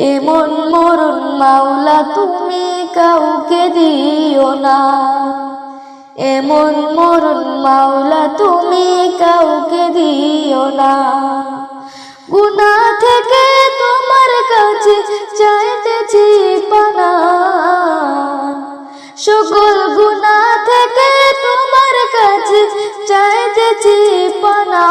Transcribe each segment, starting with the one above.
এমন মরণ মাওলা তুমি কাউকে দিও না, এমন মরণ মাওলা তুমি কাউকে দিও না। গুনাহ থেকে তোমার কাছে চাইতেছি পানা, সকল গুনাহ থেকে তোমার কাছে চাইতেছি পানা।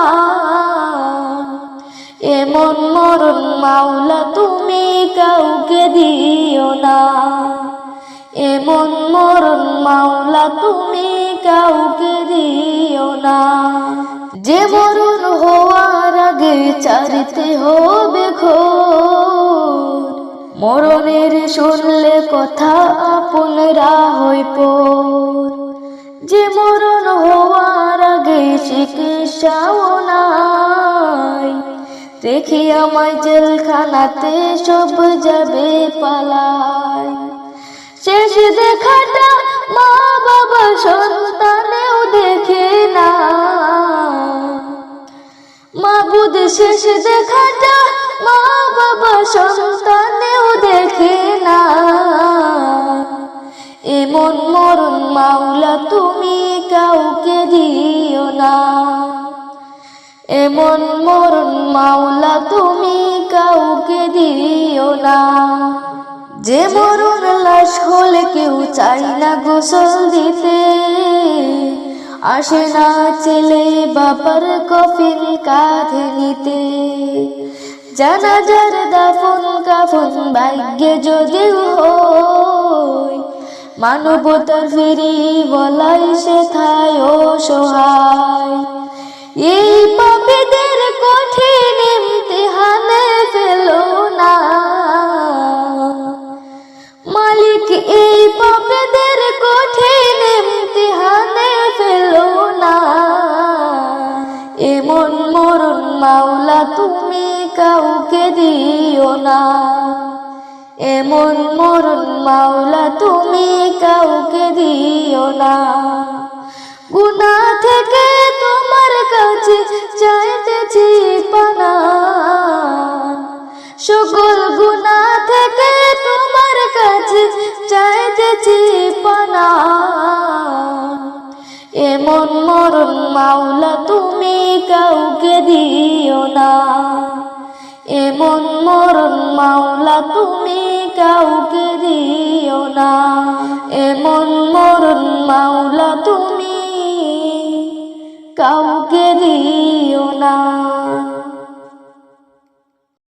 এমন মরণ মাওলা তুমি কাউকে দিও না, এমন মরণ মাওলা তুমি কাউকে দিও না। যে মরণ হওয়ার আগে চাইতে হবে খোঁজ, মরণের শুনলে কথা আপনরা হই পর। যে মরণ হওয়ার আগে চিকিৎসাও নাই, দেখি আমায় জেলখানাতে সব যাবে পালায়। শেষ দেখাটা মা বাবা সন্তানেও দেখে না, মাবুদ শেষ দেখাটা মা বাবা সন্তানেও দেখে না। এমন মরণ মাওলা তুমি কাউকে দিও না, এমন মরণ মাওলা তুমি কাউকে দিও না। যে মরণ লাশ হলে কেউ চাই না গোসল দিতে, আসে না ছেলে বাবার কফিন কাঁধে নিতে। জানাজার দাফন কাফন ভাগ্যে যদিও হয়, মানবতার ফিরি বলাই সেথায় অসহায়। এই পাপীদের কঠিন ইমতিহানে ফেলো না মালিক, এই পাপীদের কঠিন ইমতিহানে ফেলো না। এমন মরণ মাওলা তুমি কাউকে দিও না, এমন মরণ মাওলা তুমি কাউকে দিও না। গুনাহ থেকে তোমার কাছে চাইতেছি পানা, সকল গুনাহ থেকে তোমার কাছে চাইতেছি পানা। এমন মরণ মাওলা তুমি কাউকে দিও না, এমন মরণ মাওলা তুমি কাউকে দিও না, এমন মরণ মাওলা তুমি কাউকে দিও না।